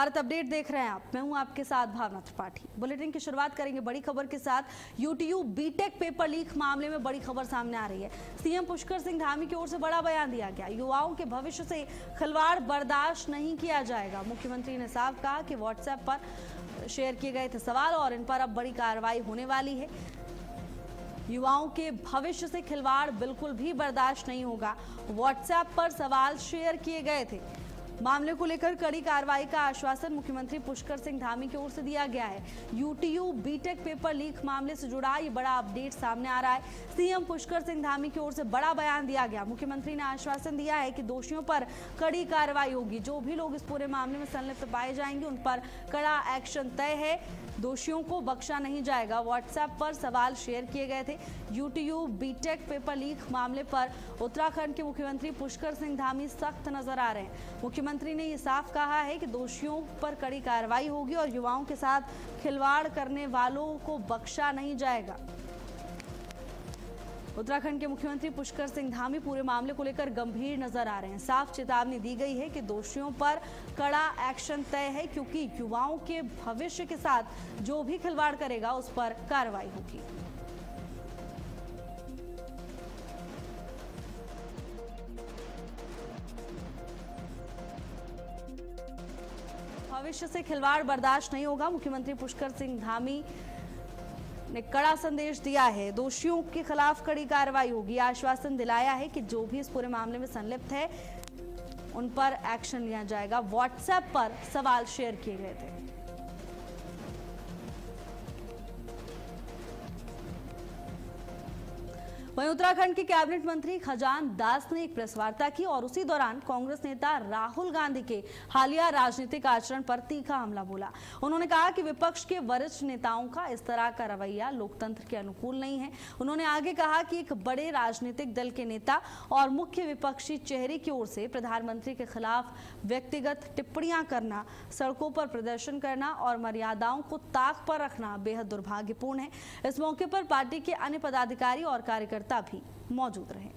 Bharat update देख रहे हैं आप। मैं हूं आपके साथ भावना त्रिपाठी। बुलेटिन की शुरुआत करेंगे बड़ी खबर के साथ। यूटीयू बीटेक पेपर लीक मामले में बड़ी खबर सामने आ रही है। सीएम पुष्कर सिंह धामी की ओर से बड़ा बयान दिया गया। युवाओं के भविष्य से खिलवाड़ बर्दाश्त नहीं किया जाएगा। मुख्यमंत्री ने साफ कहा कि व्हाट्सएप पर शेयर किए गए थे सवाल और इन पर अब बड़ी कार्रवाई होने वाली है। युवाओं के भविष्य से खिलवाड़ बिल्कुल भी बर्दाश्त नहीं होगा। व्हाट्सएप पर सवाल शेयर किए गए थे। मामले को लेकर कड़ी कार्रवाई का आश्वासन मुख्यमंत्री पुष्कर सिंह धामी की ओर से दिया गया है। यूटीयू बीटेक पेपर लीक मामले से जुड़ा ये बड़ा अपडेट सामने आ रहा है। सीएम पुष्कर सिंह धामी की ओर से बड़ा बयान दिया गया। मुख्यमंत्री ने आश्वासन दिया है कि दोषियों पर कड़ी कार्रवाई होगी। जो भी लोग इस पूरे मामले में संलिप्त पाए जाएंगे उन पर कड़ा एक्शन तय है। दोषियों को बख्शा नहीं जाएगा। व्हाट्सएप पर सवाल शेयर किए गए थे। यूटीयू बीटेक पेपर लीक मामले पर उत्तराखंड के मुख्यमंत्री पुष्कर सिंह धामी सख्त नजर आ रहे हैं। मुख्यमंत्री ने ये साफ कहा है कि दोषियों पर कड़ी कार्रवाई होगी और युवाओं के साथ खिलवाड़ करने वालों को बख्शा नहीं जाएगा। उत्तराखंड के मुख्यमंत्री पुष्कर सिंह धामी पूरे मामले को लेकर गंभीर नजर आ रहे हैं। साफ चेतावनी दी गई है कि दोषियों पर कड़ा एक्शन तय है, क्योंकि युवाओं के भविष्य के साथ जो भी खिलवाड़ करेगा उस पर कार्रवाई होगी। भविष्य से खिलवाड़ बर्दाश्त नहीं होगा। मुख्यमंत्री पुष्कर सिंह धामी ने कड़ा संदेश दिया है। दोषियों के खिलाफ कड़ी कार्रवाई होगी। आश्वासन दिलाया है कि जो भी इस पूरे मामले में संलिप्त है उन पर एक्शन लिया जाएगा। व्हाट्सएप पर सवाल शेयर किए गए थे। वहीं उत्तराखंड के कैबिनेट मंत्री खजान दास ने एक प्रेस वार्ता की और उसी दौरान कांग्रेस नेता राहुल गांधी के हालिया राजनीतिक आचरण पर तीखा हमला बोला। उन्होंने कहा कि विपक्ष के वरिष्ठ नेताओं का इस तरह का रवैया लोकतंत्र के अनुकूल नहीं है। उन्होंने आगे कहा कि एक बड़े राजनीतिक दल के नेता और मुख्य विपक्षी चेहरे की ओर से प्रधानमंत्री के खिलाफ व्यक्तिगत टिप्पणियां करना, सड़कों पर प्रदर्शन करना और मर्यादाओं को ताक पर रखना बेहद दुर्भाग्यपूर्ण है। इस मौके पर पार्टी के अन्य पदाधिकारी और कार्यकर्ता भी मौजूद रहे।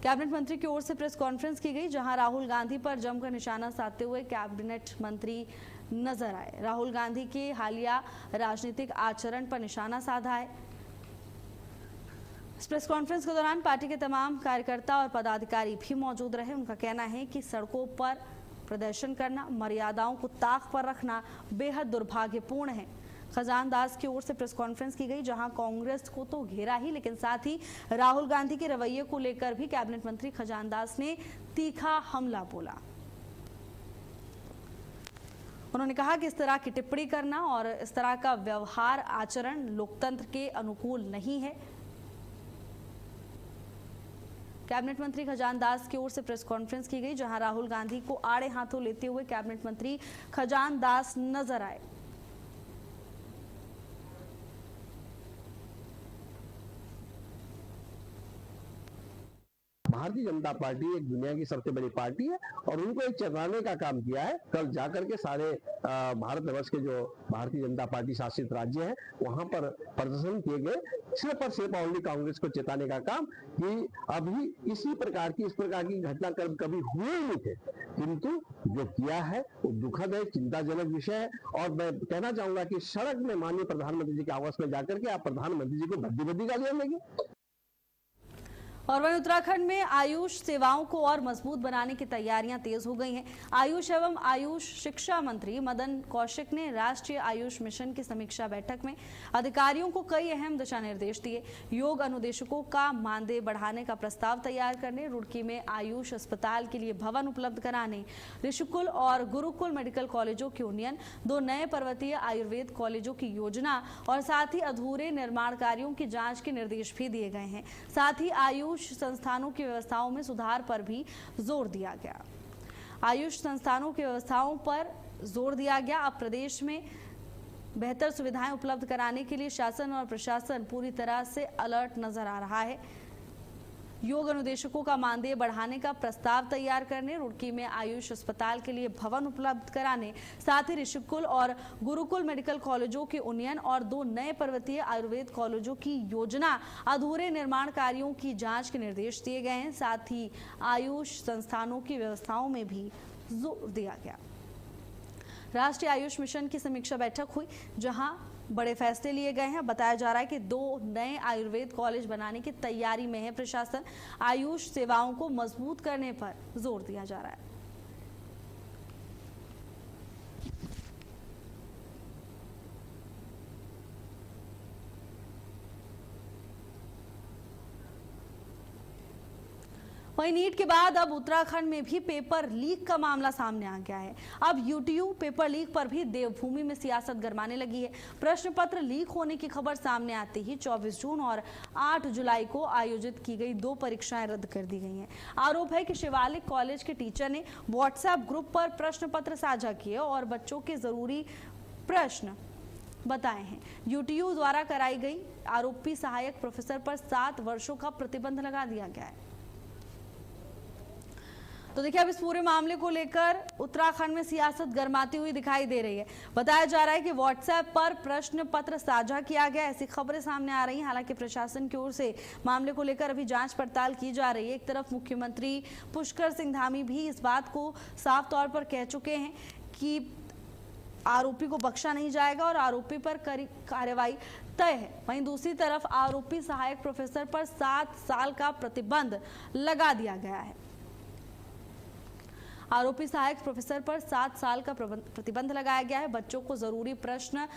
कैबिनेट मंत्री की ओर से प्रेस कॉन्फ्रेंस की गई, जहां राहुल गांधी पर जमकर निशाना साधते हुए कैबिनेट मंत्री नजर आए। राहुल गांधी के हालिया राजनीतिक आचरण पर निशाना साधा है। इस प्रेस कॉन्फ्रेंस के दौरान पार्टी के तमाम कार्यकर्ता और पदाधिकारी भी मौजूद रहे। उनका कहना है कि सड़कों पर प्रदर्शन करना, मर्यादाओं को ताक पर रखना बेहद दुर्भाग्यपूर्ण है। खजान दास की ओर से प्रेस कॉन्फ्रेंस की गई, जहां कांग्रेस को तो घेरा ही, लेकिन साथ ही राहुल गांधी के रवैये को लेकर भी कैबिनेट मंत्री खजान दास ने तीखा हमला बोला। उन्होंने कहा कि इस तरह की टिप्पणी करना और इस तरह का व्यवहार आचरण लोकतंत्र के अनुकूल नहीं है। कैबिनेट मंत्री खजान दास की ओर से प्रेस कॉन्फ्रेंस की गई, जहां राहुल गांधी को आड़े हाथों लेते हुए कैबिनेट मंत्री खजान दास नजर आए। भारतीय जनता पार्टी एक दुनिया की सबसे बड़ी पार्टी है और उनको एक चलाने का काम किया है। कल जाकर के सारे भारतवर्ष के जो भारतीय जनता पार्टी शासित राज्य हैं वहां पर प्रदर्शन किए गए। सिर्फ और सिर्फ ओनली कांग्रेस को चेताने का काम कि अभी इस प्रकार की घटनाक्रम कभी हुए नहीं थे, किंतु जो किया है वो दुखद है, चिंताजनक विषय है। और मैं कहना चाहूंगा कि सड़क में माननीय प्रधानमंत्री जी के आवास में जाकर के आप प्रधानमंत्री जी को भद्दी गालियां देंगे। और वहीं उत्तराखंड में आयुष सेवाओं को और मजबूत बनाने की तैयारियां तेज हो गई हैं। आयुष एवं आयुष शिक्षा मंत्री मदन कौशिक ने राष्ट्रीय आयुष मिशन की समीक्षा बैठक में अधिकारियों को कई अहम दिशा निर्देश दिए। योग अनुदेशकों का मानदेय बढ़ाने का प्रस्ताव तैयार करने, रुड़की में आयुष अस्पताल के लिए भवन उपलब्ध कराने, ऋषिकुल और गुरुकुल मेडिकल कॉलेजों की उन्नयन, 2 नए पर्वतीय आयुर्वेद कॉलेजों की योजना और साथ ही अधूरे निर्माण कार्यों की जाँच के निर्देश भी दिए गए हैं। साथ ही आयुष संस्थानों की व्यवस्थाओं में सुधार पर भी जोर दिया गया। आयुष संस्थानों की व्यवस्थाओं पर जोर दिया गया। अब प्रदेश में बेहतर सुविधाएं उपलब्ध कराने के लिए शासन और प्रशासन पूरी तरह से अलर्ट नजर आ रहा है। योग अनुदेशकों का मानदेय बढ़ाने का प्रस्ताव तैयार करने, रुड़की में आयुष अस्पताल के लिए भवन उपलब्ध कराने, साथ ही ऋषिकुल और गुरुकुल मेडिकल कॉलेजों के उन्नयन और 2 नए पर्वतीय आयुर्वेद कॉलेजों की योजना, अधूरे निर्माण कार्यों की जांच के निर्देश दिए गए हैं। साथ ही आयुष संस्थानों की व्यवस्थाओं में भी जोर दिया गया। राष्ट्रीय आयुष मिशन की समीक्षा बैठक हुई, जहां बड़े फैसले लिए गए हैं। बताया जा रहा है कि 2 नए आयुर्वेद कॉलेज बनाने की तैयारी में है प्रशासन। आयुष सेवाओं को मजबूत करने पर जोर दिया जा रहा है। वहीं नीट के बाद अब उत्तराखंड में भी पेपर लीक का मामला सामने आ गया है। अब यूटीयू पेपर लीक पर भी देवभूमि में सियासत गरमाने लगी है। प्रश्न पत्र लीक होने की खबर सामने आते ही 24 जून और 8 जुलाई को आयोजित की गई 2 परीक्षाएं रद्द कर दी गई हैं। आरोप है कि शिवालिक कॉलेज के टीचर ने व्हाट्सएप ग्रुप पर प्रश्न पत्र साझा किए और बच्चों के जरूरी प्रश्न बताए हैं। यूटीयू द्वारा कराई गई आरोपी सहायक प्रोफेसर पर 7 वर्षों का प्रतिबंध लगा दिया गया है। तो देखिए, अब इस पूरे मामले को लेकर उत्तराखंड में सियासत गरमाती हुई दिखाई दे रही है। बताया जा रहा है कि व्हाट्सएप पर प्रश्न पत्र साझा किया गया, ऐसी खबरें सामने आ रही हैं। हालांकि प्रशासन की ओर से मामले को लेकर अभी जांच पड़ताल की जा रही है। एक तरफ मुख्यमंत्री पुष्कर सिंह धामी भी इस बात को साफ तौर पर कह चुके हैं कि आरोपी को बख्शा नहीं जाएगा और आरोपी पर कार्रवाई तय है। वहीं दूसरी तरफ आरोपी सहायक प्रोफेसर पर 7 साल का प्रतिबंध लगा दिया गया है। आरोपी सहायक प्रोफेसर पर 7 साल का प्रतिबंध लगाया गया है। बच्चों को जरूरी प्रश्न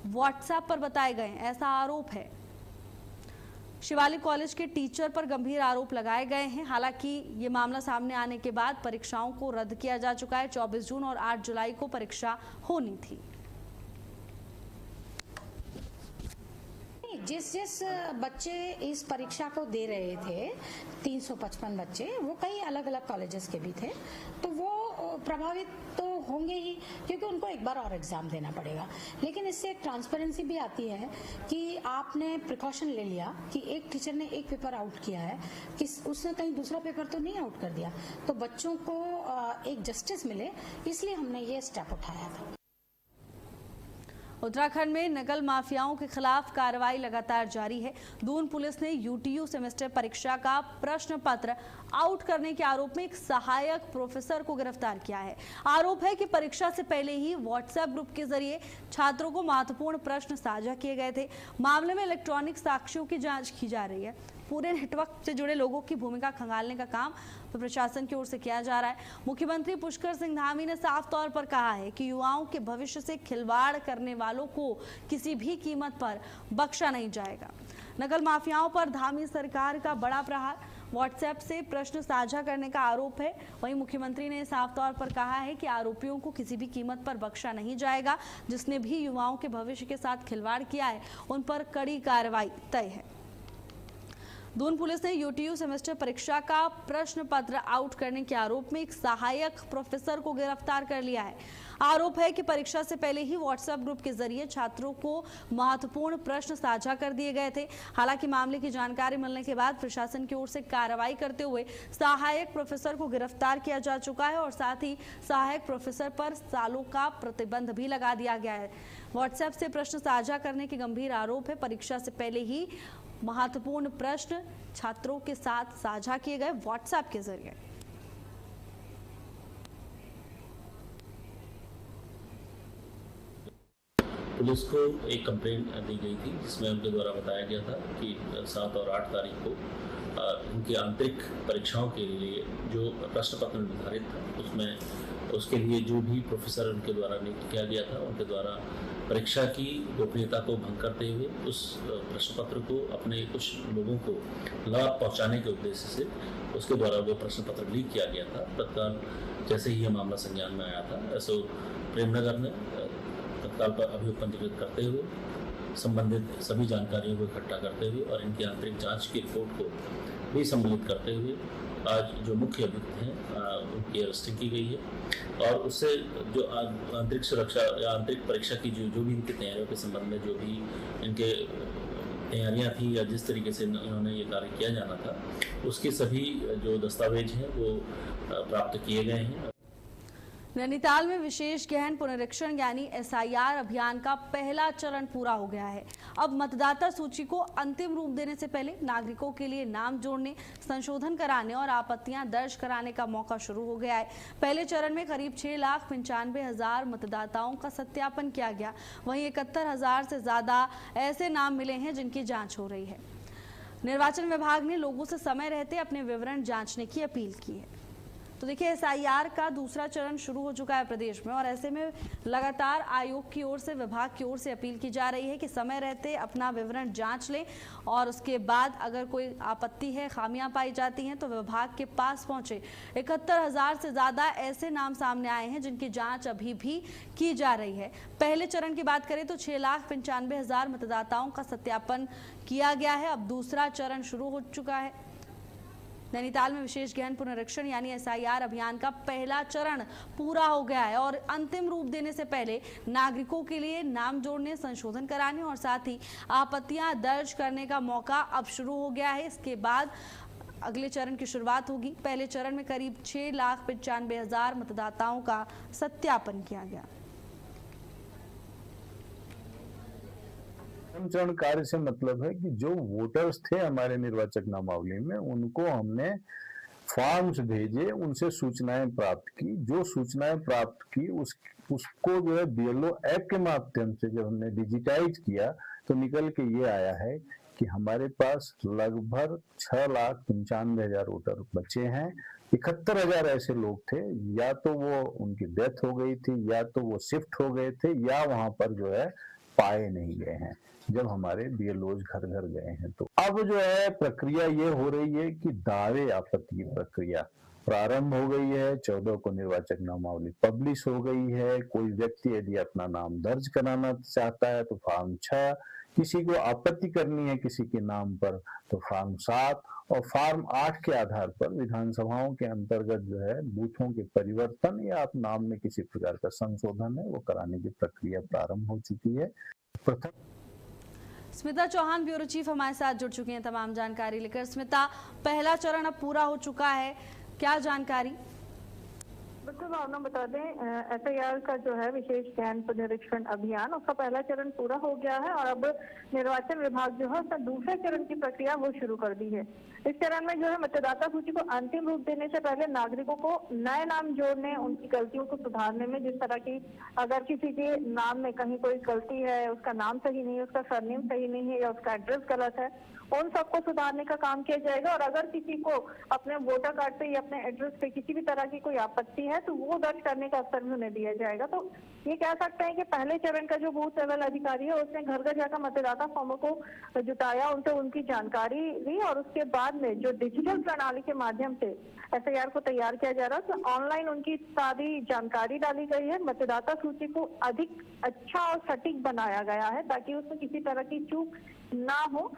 व्हाट्सएप पर बताए गए, ऐसा आरोप है। शिवालिक कॉलेज के टीचर पर गंभीर आरोप लगाए गए हैं। हालांकि ये मामला सामने आने के बाद परीक्षाओं को रद्द किया जा चुका है। 24 जून और 8 जुलाई को परीक्षा होनी थी। जिस बच्चे इस परीक्षा को दे रहे थे, 355 बच्चे, वो कई अलग अलग कॉलेजेस के भी थे, तो वो प्रभावित तो होंगे ही, क्योंकि उनको एक बार और एग्जाम देना पड़ेगा। लेकिन इससे एक ट्रांसपेरेंसी भी आती है कि आपने प्रिकॉशन ले लिया कि एक टीचर ने एक पेपर आउट किया है, कि उसने कहीं दूसरा पेपर तो नहीं आउट कर दिया, तो बच्चों को एक जस्टिस मिले, इसलिए हमने ये स्टेप उठाया था। उत्तराखंड में नकल माफियाओं के खिलाफ कार्रवाई लगातार जारी है। दून पुलिस ने यूटीयू सेमेस्टर परीक्षा का प्रश्न पत्र आउट करने के आरोप में एक सहायक प्रोफेसर को गिरफ्तार किया है। आरोप है कि परीक्षा से पहले ही व्हाट्सएप ग्रुप के जरिए छात्रों को महत्वपूर्ण प्रश्न साझा किए गए थे। मामले में इलेक्ट्रॉनिक साक्ष्यों की जांच की जा रही है। पूरे नेटवर्क से जुड़े लोगों की भूमिका खंगालने का काम तो प्रशासन की ओर से किया जा रहा है। मुख्यमंत्री पुष्कर सिंह धामी ने साफ तौर पर कहा है कि युवाओं के भविष्य से खिलवाड़ करने वालों को किसी भी कीमत पर बख्शा नहीं जाएगा। नकल माफियाओं पर धामी सरकार का बड़ा प्रहार, व्हाट्सएप से प्रश्न साझा करने का आरोप है। वहीं मुख्यमंत्री ने साफ तौर पर कहा है कि आरोपियों को किसी भी कीमत पर बख्शा नहीं जाएगा। जिसने भी युवाओं के भविष्य के साथ खिलवाड़ किया है, उन पर कड़ी कार्रवाई तय है। दून पुलिस ने यूटीयू सेमेस्टर परीक्षा का प्रश्न पत्र आउट करने के आरोप में एक सहायक प्रोफेसर को गिरफ्तार कर लिया है। आरोप है कि परीक्षा से पहले ही व्हाट्सएप ग्रुप के जरिए छात्रों को महत्वपूर्ण प्रश्न साझा कर दिए गए थे। हालांकि मामले की जानकारी मिलने के बाद प्रशासन की ओर से कार्रवाई करते हुए सहायक प्रोफेसर को गिरफ्तार किया जा चुका है और साथ ही सहायक प्रोफेसर पर सालों का प्रतिबंध भी लगा दिया गया है। व्हाट्सएप से प्रश्न साझा करने के गंभीर आरोप है। परीक्षा से पहले ही महत्वपूर्ण प्रश्न छात्रों के साथ साझा किए गए व्हाट्सएप के जरिए। पुलिस को एक कंप्लेंट दी गई थी, जिसमें उनके द्वारा बताया गया था कि 7 और 8 तारीख को उनकी आंतरिक परीक्षाओं के लिए जो प्रश्न पत्र निर्धारित था, उसमें उसके लिए जो भी प्रोफेसर उनके द्वारा नियुक्त किया गया था, उनके द्वारा परीक्षा की गोपनीयता को भंग करते हुए उस प्रश्न पत्र को अपने कुछ लोगों को लाभ पहुंचाने के उद्देश्य से उसके द्वारा वो प्रश्न पत्र लीक किया गया था। तत्काल जैसे ही यह मामला संज्ञान में आया था, एसओ प्रेमनगर ने तत्काल पर अभियोग पंजीकृत करते हुए संबंधित सभी जानकारियों को इकट्ठा करते हुए और इनकी आंतरिक जांच की रिपोर्ट को भी सम्मिलित करते हुए आज जो मुख्य अभियुक्त हैं उनकी अरेस्टिंग की गई है। और उससे जो आंतरिक सुरक्षा या आंतरिक परीक्षा की जो भी इनकी तैयारियों के संबंध में जो भी इनके तैयारियां थी या जिस तरीके से इन्होंने ये कार्य किया जाना था, उसके सभी जो दस्तावेज हैं वो प्राप्त किए गए हैं। नैनीताल में विशेष गहन पुनरीक्षण यानी SIR अभियान का पहला चरण पूरा हो गया है। अब मतदाता सूची को अंतिम रूप देने से पहले नागरिकों के लिए नाम जोड़ने, संशोधन कराने और आपत्तियां दर्ज कराने का मौका शुरू हो गया है। पहले चरण में करीब 6,95,000 मतदाताओं का सत्यापन किया गया। वहीं 71,000 से ज्यादा ऐसे नाम मिले हैं जिनकी जाँच हो रही है। निर्वाचन विभाग ने लोगों से समय रहते अपने विवरण जांचने की अपील की है। तो देखिए, SIR का दूसरा चरण शुरू हो चुका है प्रदेश में और ऐसे में लगातार आयोग की ओर से, विभाग की ओर से अपील की जा रही है कि समय रहते अपना विवरण जांच लें और उसके बाद अगर कोई आपत्ति है, खामियां पाई जाती हैं तो विभाग के पास पहुंचे। 71,000 से ज्यादा ऐसे नाम सामने आए हैं जिनकी जांच अभी भी की जा रही है। पहले चरण की बात करें तो 6,95,000 मतदाताओं का सत्यापन किया गया है। अब दूसरा चरण शुरू हो चुका है। नैनीताल में विशेष गहन पुनरीक्षण यानी SIR अभियान का पहला चरण पूरा हो गया है और अंतिम रूप देने से पहले नागरिकों के लिए नाम जोड़ने, संशोधन कराने और साथ ही आपत्तियां दर्ज करने का मौका अब शुरू हो गया है। इसके बाद अगले चरण की शुरुआत होगी। पहले चरण में करीब 6,95,000 मतदाताओं का सत्यापन किया गया। चरण कार्य से मतलब है कि जो वोटर्स थे हमारे निर्वाचक नामावली में, उनको हमने फॉर्म्स भेजे, उनसे सूचनाएं प्राप्त की। जो सूचनाएं प्राप्त की उसको जो है BLO ऐप के माध्यम से जब हमने डिजिटाइज किया तो निकल के ये आया है कि हमारे पास लगभग 6,95,000 वोटर बचे हैं। 71,000 ऐसे लोग थे, या तो वो उनकी डेथ हो गई थी, या तो वो शिफ्ट हो गए थे, या वहां पर जो है पाए नहीं गए हैं जब हमारे BLOs घर घर गए हैं। तो अब जो है प्रक्रिया ये हो रही है कि दावे आपत्ति की प्रक्रिया प्रारंभ हो गई है। 14 को निर्वाचक नामावली पब्लिश हो गई है। कोई व्यक्ति यदि अपना नाम दर्ज कराना चाहता है तो फॉर्म 6, किसी को आपत्ति करनी है किसी के नाम पर तो फॉर्म 7 और फॉर्म 8 के आधार पर विधानसभाओं के अंतर्गत जो है बूथों के परिवर्तन या आप नाम में किसी प्रकार का संशोधन है वो कराने की प्रक्रिया प्रारंभ हो चुकी है। स्मिता चौहान ब्यूरो चीफ हमारे साथ जुड़ चुकी हैं तमाम जानकारी लेकर। स्मिता, पहला चरण अब पूरा हो चुका है, क्या जानकारी? बिल्कुल भावना, बता दें SIR का जो है विशेष गहन पुनरीक्षण अभियान, उसका पहला चरण पूरा हो गया है और अब निर्वाचन विभाग जो है उसका दूसरे चरण की प्रक्रिया वो शुरू कर दी है। इस चरण में जो है मतदाता सूची को अंतिम रूप देने से पहले नागरिकों को नए नाम जोड़ने, उनकी गलतियों को सुधारने में, जिस तरह की अगर किसी के नाम में कहीं कोई गलती है, उसका नाम सही नहीं है, उसका सरनेम सही नहीं है या उसका एड्रेस गलत है, उन सबको सुधारने का काम किया जाएगा। और अगर किसी को अपने वोटर कार्ड पे या अपने एड्रेस पे किसी भी तरह की कोई आपत्ति है तो वो दर्ज करने का अवसर भी उन्हें दिया जाएगा। तो ये कह सकते हैं कि पहले चरण का जो बूथ लेवल अधिकारी है उसने घर घर जाकर मतदाता फॉर्मों को जुटाया, उनसे उनकी जानकारी ली और उसके बाद में जो डिजिटल प्रणाली के माध्यम से SIR को तैयार किया जा रहा है तो ऑनलाइन उनकी सारी जानकारी डाली गई है। मतदाता सूची को अधिक अच्छा और सटीक बनाया गया है ताकि उसमें किसी तरह की चूक ना हो।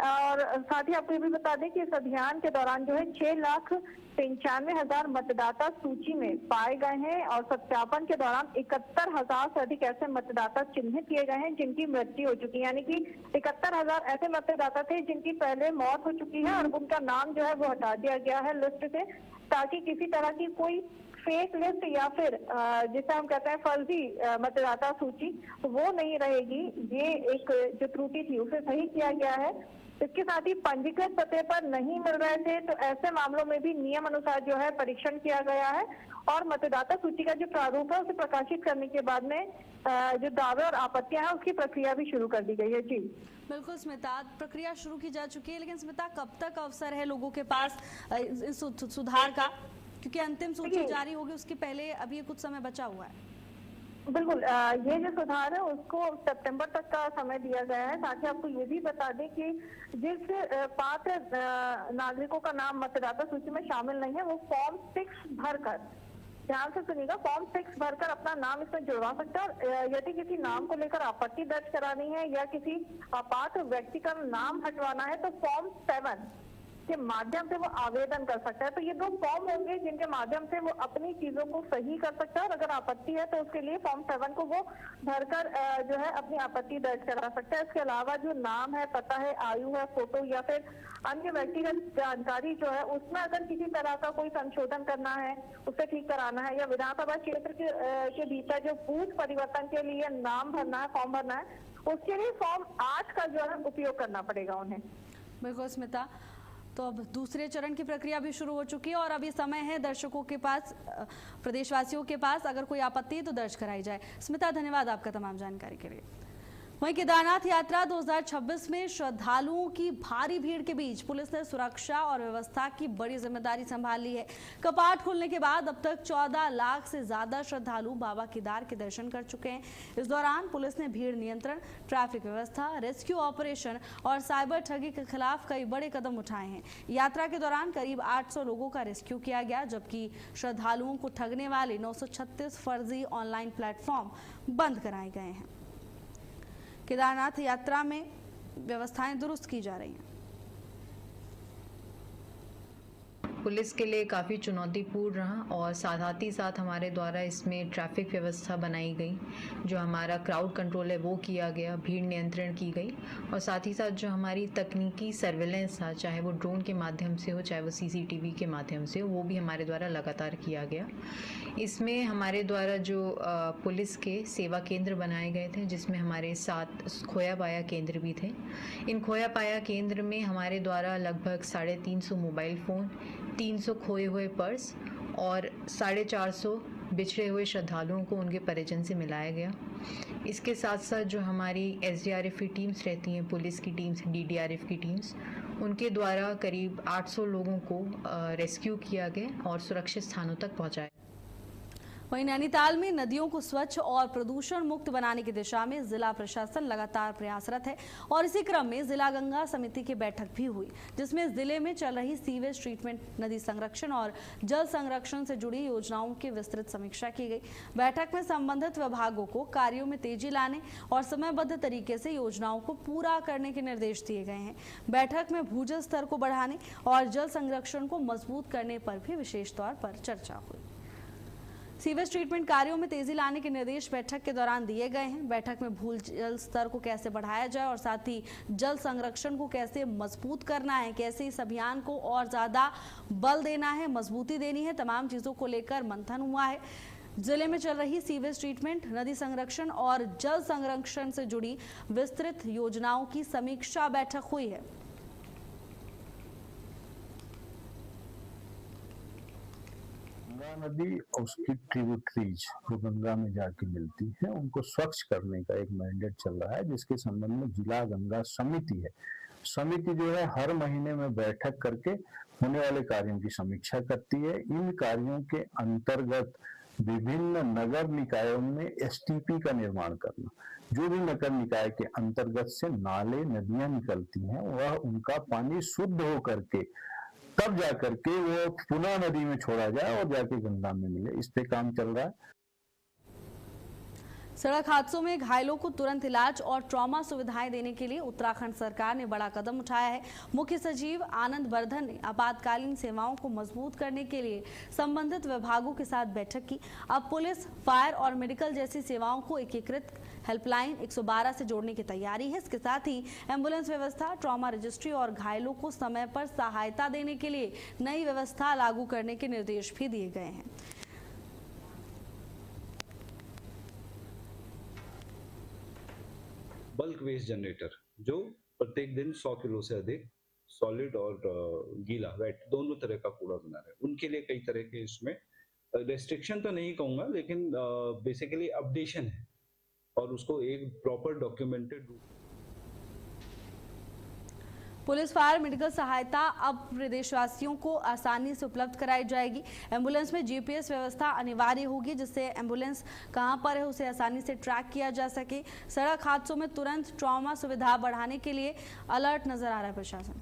और साथ ही आपको ये भी बता दें कि इस अभियान के दौरान जो है 6,95,000 मतदाता सूची में पाए गए हैं और सत्यापन के दौरान 71,000 से अधिक ऐसे मतदाता चिन्हित किए गए हैं जिनकी मृत्यु हो चुकी है। यानी कि 71,000 ऐसे मतदाता थे जिनकी पहले मौत हो चुकी है और उनका नाम जो है वो हटा दिया गया है लिस्ट से, ताकि किसी तरह की कोई फेक लिस्ट या फिर जिसे हम कहते हैं फर्जी मतदाता सूची वो नहीं रहेगी। ये एक जो त्रुटि थी उसे सही किया गया है। इसके साथ ही पंजीकृत पते पर नहीं मिल रहे थे तो ऐसे मामलों में भी नियम अनुसार जो है परीक्षण किया गया है और मतदाता सूची का जो प्रारूप है उसे प्रकाशित करने के बाद में जो दावे और आपत्तियां हैं उसकी प्रक्रिया भी शुरू कर दी गई है। जी बिल्कुल स्मिता, प्रक्रिया शुरू की जा चुकी है, लेकिन स्मिता कब तक अवसर है लोगों के पास इस सुधार का, क्योंकि अंतिम सूची जारी होगी उसके पहले अभी कुछ समय बचा हुआ है। बिल्कुल, ये जो सुधार है उसको सितंबर तक का समय दिया गया है। साथ ही आपको ये भी बता दें कि जिस पात्र नागरिकों का नाम मतदाता सूची में शामिल नहीं है वो फॉर्म 6 भरकर, ध्यान से सुनिएगा, फॉर्म 6 भरकर अपना नाम इसमें जुड़वा सकता है। और यदि किसी नाम को लेकर आपत्ति दर्ज करानी है या किसी अपात्र व्यक्ति का नाम हटवाना है तो फॉर्म 7 के माध्यम से वो आवेदन कर सकता है। तो ये 2 फॉर्म होंगे जिनके माध्यम से वो अपनी चीजों को सही कर सकता है, और अगर आपत्ति है तो उसके लिए फॉर्म 7 को वो भरकर जो है अपनी आपत्ति दर्ज करा सकता है। इसके अलावा जो नाम है, पता है, आयु है, फोटो या फिर अन्य व्यक्तिगत जानकारी जो है उसमें अगर किसी तरह का कोई संशोधन करना है, उसे ठीक कराना है, या विधानसभा क्षेत्र के भीतर जो बूथ परिवर्तन के लिए नाम भरना है, फॉर्म भरना है, उसके लिए फॉर्म 8 का जो है उपयोग करना पड़ेगा उन्हें। बिल्कुल स्मिता, तो अब दूसरे चरण की प्रक्रिया भी शुरू हो चुकी है और अभी समय है दर्शकों के पास, प्रदेशवासियों के पास, अगर कोई आपत्ति है तो दर्ज कराई जाए। स्मिता, धन्यवाद आपका तमाम जानकारी के लिए। वहीं केदारनाथ यात्रा 2026 में श्रद्धालुओं की भारी भीड़ के बीच पुलिस ने सुरक्षा और व्यवस्था की बड़ी जिम्मेदारी संभाल ली है। कपाट खुलने के बाद अब तक 14 लाख से ज्यादा श्रद्धालु बाबा केदार के दर्शन कर चुके हैं। इस दौरान पुलिस ने भीड़ नियंत्रण, ट्रैफिक व्यवस्था, रेस्क्यू ऑपरेशन और साइबर ठगी के खिलाफ कई बड़े कदम उठाए हैं। यात्रा के दौरान करीब 800 लोगों का रेस्क्यू किया गया, जबकि श्रद्धालुओं को ठगने वाले 936 फर्जी ऑनलाइन प्लेटफॉर्म बंद कराए गए हैं। केदारनाथ यात्रा में व्यवस्थाएं दुरुस्त की जा रही हैं। पुलिस के लिए काफ़ी चुनौतीपूर्ण रहा और साथ ही साथ हमारे द्वारा इसमें ट्रैफिक व्यवस्था बनाई गई, जो हमारा क्राउड कंट्रोल है वो किया गया, भीड़ नियंत्रण की गई और साथ ही साथ जो हमारी तकनीकी सर्वेलेंस था, चाहे वो ड्रोन के माध्यम से हो, चाहे वो सीसीटीवी के माध्यम से हो, वो भी हमारे द्वारा लगातार किया गया। इसमें हमारे द्वारा जो पुलिस के सेवा केंद्र बनाए गए थे, जिसमें हमारे 7 खोया पाया केंद्र भी थे। इन खोया पाया केंद्र में हमारे द्वारा लगभग 350 मोबाइल फ़ोन, 300 खोए हुए पर्स और 450 बिछड़े हुए श्रद्धालुओं को उनके परिजन से मिलाया गया। इसके साथ साथ जो हमारी SDRF की टीम्स रहती हैं, पुलिस की टीम्स, DDRF की टीम्स, उनके द्वारा करीब 800 लोगों को रेस्क्यू किया गया और सुरक्षित स्थानों तक पहुंचाया। वहीं नैनीताल में नदियों को स्वच्छ और प्रदूषण मुक्त बनाने की दिशा में जिला प्रशासन लगातार प्रयासरत है और इसी क्रम में जिला गंगा समिति की बैठक भी हुई, जिसमें जिले में चल रही सीवेज ट्रीटमेंट, नदी संरक्षण और जल संरक्षण से जुड़ी योजनाओं की विस्तृत समीक्षा की गई। बैठक में संबंधित विभागों को कार्यों में तेजी लाने और समयबद्ध तरीके से योजनाओं को पूरा करने के निर्देश दिए गए हैं। बैठक में भूजल स्तर को बढ़ाने और जल संरक्षण को मजबूत करने पर भी विशेष तौर पर चर्चा हुई। सीवेज ट्रीटमेंट कार्यों में तेजी लाने के निर्देश बैठक के दौरान दिए गए हैं। बैठक में भूजल स्तर को कैसे बढ़ाया जाए और साथ ही जल संरक्षण को कैसे मजबूत करना है, कैसे इस अभियान को और ज्यादा बल देना है, मजबूती देनी है, तमाम चीजों को लेकर मंथन हुआ है। जिले में चल रही सीवेज ट्रीटमेंट, नदी संरक्षण और जल संरक्षण से जुड़ी विस्तृत योजनाओं की समीक्षा बैठक हुई है। गंगा नदी और उसकी ट्रिब्यूटरीज जो गंगा में जाके मिलती है, उनको स्वच्छ करने का एक मैंडेट चल रहा है, जिसके संबंध में जिला गंगा समिति है। समिति जो है हर महीने में बैठक करके होने वाले कार्यों की समीक्षा करती है। इन कार्यों के अंतर्गत विभिन्न नगर निकायों में STP का निर्माण करना, जो भी नगर निकाय के अंतर्गत से नाले नदियां निकलती हैं, वह उनका पानी शुद्ध हो करके तब जाकर के वो पुनः नदी में छोड़ा जाए और जाके गंगा में मिले। इस पे काम चल रहा है। सड़क हादसों में घायलों को तुरंत इलाज और ट्रॉमा सुविधाएं देने के लिए उत्तराखंड सरकार ने बड़ा कदम उठाया है। मुख्य सचिव आनंद वर्धन ने आपातकालीन सेवाओं को मजबूत करने के लिए संबंधित विभागों के साथ बैठक की। अब पुलिस, फायर और मेडिकल जैसी सेवाओं को एकीकृत हेल्पलाइन 112 से जोड़ने की तैयारी है। इसके साथ ही एम्बुलेंस व्यवस्था, ट्रॉमा रजिस्ट्री और घायलों को समय पर सहायता देने के लिए नई व्यवस्था लागू करने के निर्देश भी दिए गए हैं। बल्क वेस्ट जनरेटर जो प्रत्येक दिन 100 किलो से अधिक सॉलिड और गीला, वेट, दोनों तरह का कूड़ा बना रहे हैं, उनके लिए कई तरह के इसमें रेस्ट्रिक्शन तो नहीं कहूंगा, लेकिन बेसिकली अपडेशन है और उसको एक प्रॉपर डॉक्यूमेंटेड रूप। पुलिस, फायर, मेडिकल सहायता अब प्रदेशवासियों को आसानी से उपलब्ध कराई जाएगी। एम्बुलेंस में GPS व्यवस्था अनिवार्य होगी, जिससे एम्बुलेंस कहां पर है उसे आसानी से ट्रैक किया जा सके। सड़क हादसों में तुरंत ट्रॉमा सुविधा बढ़ाने के लिए अलर्ट नजर आ रहा है प्रशासन।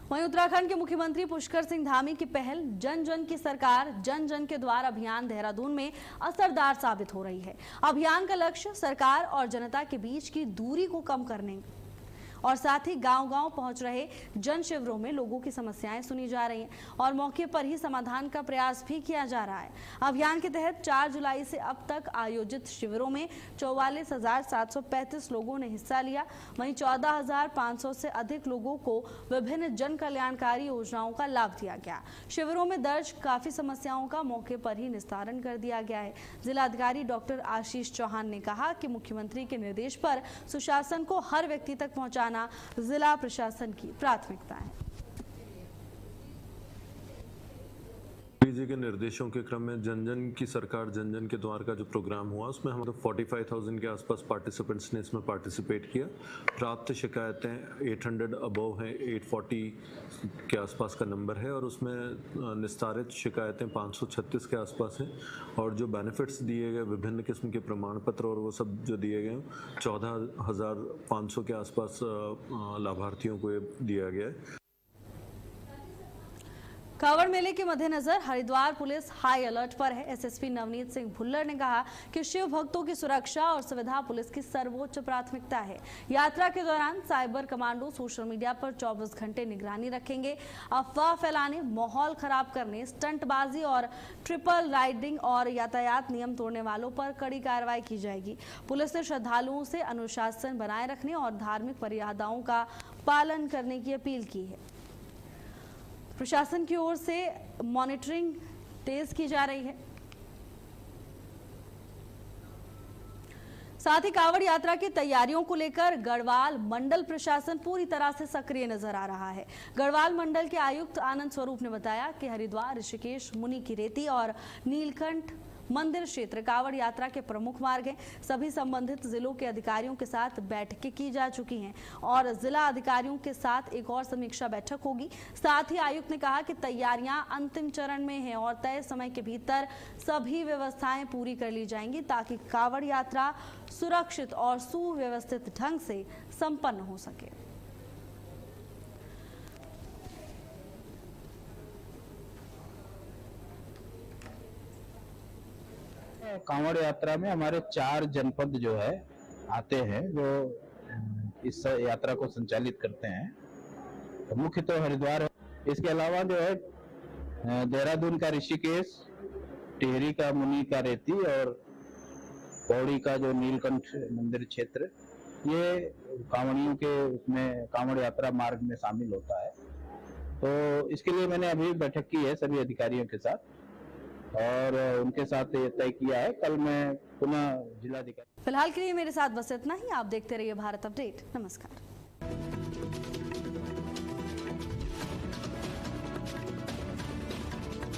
वहीं वहीं उत्तराखंड के मुख्यमंत्री पुष्कर सिंह धामी की पहल जन जन की सरकार जन जन के द्वार अभियान देहरादून में असरदार साबित हो रही है। अभियान का लक्ष्य सरकार और जनता के बीच की दूरी को कम करने और साथ ही गांव-गांव पहुंच रहे जन शिविरों में लोगों की समस्याएं सुनी जा रही हैं और मौके पर ही समाधान का प्रयास भी किया जा रहा है। अभियान के तहत 4 जुलाई से अब तक आयोजित शिविरों में 44,735 लोगों ने हिस्सा लिया। वहीं 14,500 से अधिक लोगों को विभिन्न जन कल्याणकारी योजनाओं का लाभ दिया गया। शिविरों में दर्ज काफी समस्याओं का मौके पर ही निस्तारण कर दिया गया है। जिलाधिकारी डॉक्टर आशीष चौहान ने कहा कि मुख्यमंत्री के निर्देश पर सुशासन को हर व्यक्ति तक पहुंचाना जिला प्रशासन की प्राथमिकता है। जी के निर्देशों के क्रम में जन जन की सरकार जन जन के द्वार का जो प्रोग्राम हुआ उसमें हमारे 45,000 के आसपास पार्टिसिपेंट्स ने इसमें पार्टिसिपेट किया। प्राप्त शिकायतें 800 अबव हैं, 840 के आसपास का नंबर है और उसमें निस्तारित शिकायतें 536 के आसपास हैं और जो बेनिफिट्स दिए गए विभिन्न किस्म के प्रमाण पत्र और वो सब जो दिए गए 14,500 के आसपास लाभार्थियों को ये दिया गया है। कांवड़ मेले के मद्देनजर हरिद्वार पुलिस हाई अलर्ट पर है। एसएसपी नवनीत सिंह भुल्लर ने कहा कि शिव भक्तों की सुरक्षा और सुविधा पुलिस की सर्वोच्च प्राथमिकता है। यात्रा के दौरान साइबर कमांडो सोशल मीडिया पर 24 घंटे निगरानी रखेंगे। अफवाह फैलाने, माहौल खराब करने, स्टंटबाजी और ट्रिपल राइडिंग और यातायात नियम तोड़ने वालों पर कड़ी कार्रवाई की जाएगी। पुलिस ने श्रद्धालुओं से अनुशासन बनाए रखने और धार्मिक मर्यादाओं का पालन करने की अपील की है। प्रशासन की ओर से मॉनिटरिंग तेज की जा रही है। साथ ही कांवड़ यात्रा की तैयारियों को लेकर गढ़वाल मंडल प्रशासन पूरी तरह से सक्रिय नजर आ रहा है। गढ़वाल मंडल के आयुक्त आनंद स्वरूप ने बताया कि हरिद्वार, ऋषिकेश, मुनि की रेती और नीलकंठ मंदिर क्षेत्र कांवड़ यात्रा के प्रमुख मार्ग हैं। सभी संबंधित जिलों के अधिकारियों के साथ बैठकें की जा चुकी हैं और जिला अधिकारियों के साथ एक और समीक्षा बैठक होगी। साथ ही आयुक्त ने कहा कि तैयारियां अंतिम चरण में हैं और तय समय के भीतर सभी व्यवस्थाएं पूरी कर ली जाएंगी ताकि कांवड़ यात्रा सुरक्षित और सुव्यवस्थित ढंग से संपन्न हो सके। कांवड़ यात्रा में हमारे 4 जनपद जो है आते हैं वो इस यात्रा को संचालित करते हैं। तो मुख्य तो हरिद्वार है, इसके अलावा जो है देहरादून का ऋषिकेश, टिहरी का मुनि का रेती और पौड़ी का जो नीलकंठ मंदिर क्षेत्र, ये कांवड़ियों के उसमें कांवड़ यात्रा मार्ग में शामिल होता है। तो इसके लिए मैंने अभी बैठक की है सभी अधिकारियों के साथ और उनके साथ ये तय किया है। कल मैं पुनः जिलाधिकारी। फिलहाल के लिए मेरे साथ बस इतना ही। आप देखते रहिए भारत अपडेट। नमस्कार।